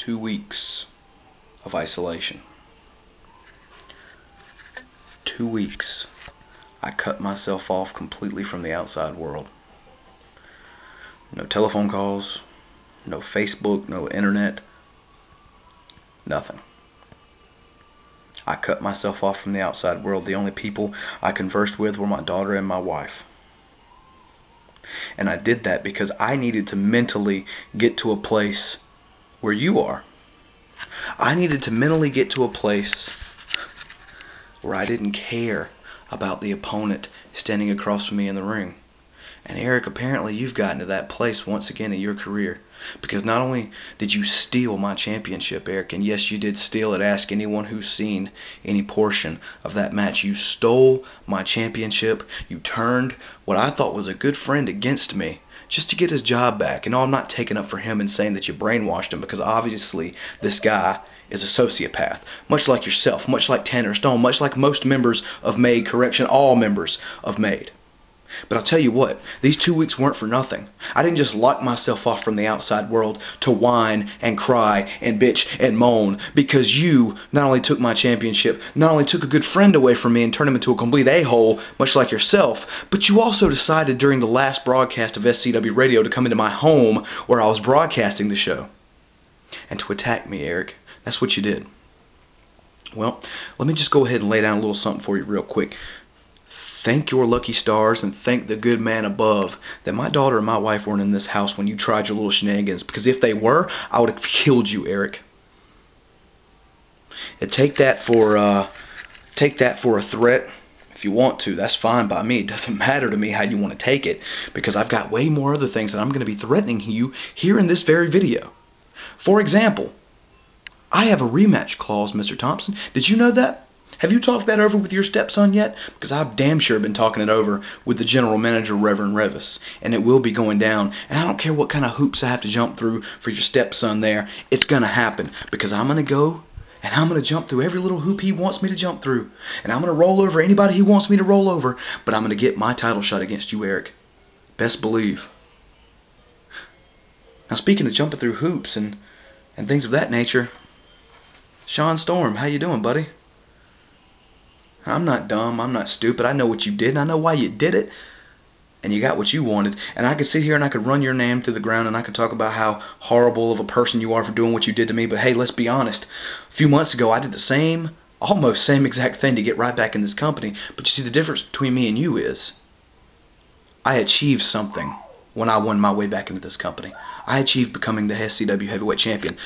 2 weeks of isolation. 2 weeks. I cut myself off completely from the outside world. No telephone calls, no Facebook, no internet, nothing. I cut myself off from the outside world. The only people I conversed with were my daughter and my wife. And I did that because I needed to mentally get to a place where you are. I needed to mentally get to a place where I didn't care about the opponent standing across from me in the ring. And Eric, apparently you've gotten to that place once again in your career. Because not only did you steal my championship, Eric, and yes, you did steal it. Ask anyone who's seen any portion of that match. You stole my championship. You turned what I thought was a good friend against me just to get his job back. And no, I'm not taking up for him and saying that you brainwashed him, because obviously this guy is a sociopath, much like yourself, much like Tanner Stone, much like most members of MADE, correction, all members of MADE. But I'll tell you what, these 2 weeks weren't for nothing. I didn't just lock myself off from the outside world to whine and cry and bitch and moan because you not only took my championship, not only took a good friend away from me and turned him into a complete a-hole, much like yourself, but you also decided during the last broadcast of SCW Radio to come into my home where I was broadcasting the show and to attack me, Eric. That's what you did. Well, let me just go ahead and lay down a little something for you real quick. Thank your lucky stars and thank the good man above that my daughter and my wife weren't in this house when you tried your little shenanigans, because if they were, I would have killed you, Eric. And take that for a threat. If you want to, that's fine by me. It doesn't matter to me how you want to take it, because I've got way more other things that I'm going to be threatening you here in this very video. For example, I have a rematch clause, Mr. Thompson. Did you know that? Have you talked that over with your stepson yet? Because I've damn sure been talking it over with the general manager, Reverend Revis. And it will be going down. And I don't care what kind of hoops I have to jump through for your stepson there. It's going to happen. Because I'm going to go and I'm going to jump through every little hoop he wants me to jump through. And I'm going to roll over anybody he wants me to roll over. But I'm going to get my title shot against you, Eric. Best believe. Now, speaking of jumping through hoops and things of that nature, Sean Storm, how you doing, buddy? I'm not dumb. I'm not stupid. I know what you did, and I know why you did it. And you got what you wanted. And I could sit here and I could run your name to the ground, and I could talk about how horrible of a person you are for doing what you did to me. But hey, let's be honest. A few months ago, I did the same, almost same exact thing to get right back in this company. But you see, the difference between me and you is I achieved something when I won my way back into this company. I achieved becoming the SCW Heavyweight Champion.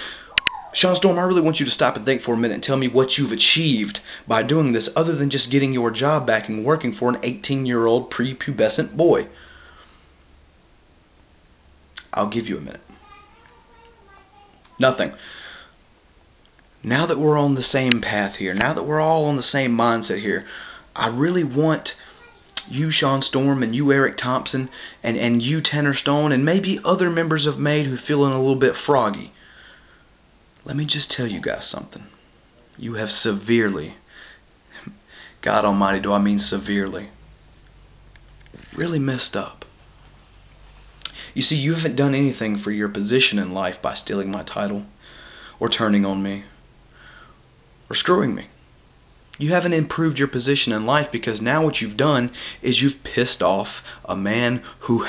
Sean Storm, I really want you to stop and think for a minute and tell me what you've achieved by doing this other than just getting your job back and working for an 18-year-old prepubescent boy. I'll give you a minute. Nothing. Now that we're on the same path here, now that we're all on the same mindset here, I really want you, Sean Storm, and you, Eric Thompson, and you, Tanner Stone, and maybe other members of MADE who feeling a little bit froggy. Let me just tell you guys something. You have severely, God almighty, do I mean severely, really messed up. You see, you haven't done anything for your position in life by stealing my title, or turning on me, or screwing me. You haven't improved your position in life, because now what you've done is you've pissed off a man who,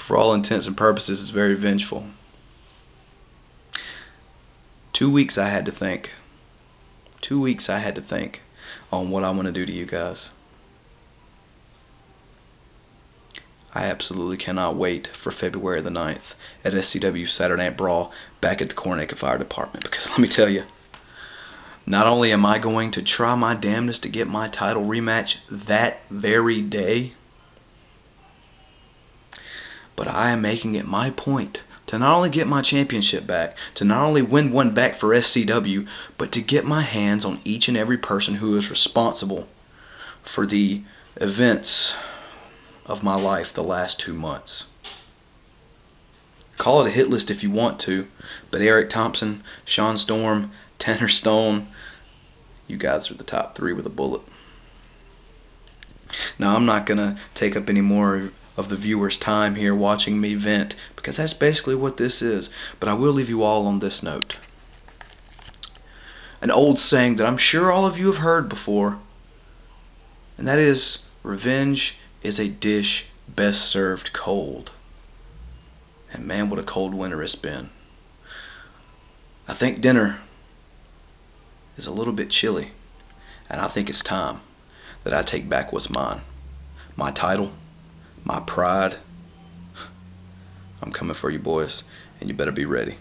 for all intents and purposes, is very vengeful. 2 weeks I had to think. 2 weeks I had to think on what I want to do to you guys. I absolutely cannot wait for February the 9th at SCW Saturday Night Brawl back at the Cornacre Fire Department. Because let me tell you, not only am I going to try my damnedest to get my title rematch that very day, but I am making it my point to not only get my championship back, to not only win one back for SCW, but to get my hands on each and every person who is responsible for the events of my life the last 2 months. Call it a hit list if you want to, but Eric Thompson, Sean Storm, Tanner Stone, you guys are the top 3 with a bullet. Now, I'm not going to take up any more of the viewer's time here watching me vent, because that's basically what this is. But I will leave you all on this note. An old saying that I'm sure all of you have heard before, and that is, revenge is a dish best served cold. And man, what a cold winter it's been. I think dinner is a little bit chilly, and I think it's time that I take back what's mine. My title, my pride. I'm coming for you boys, and you better be ready.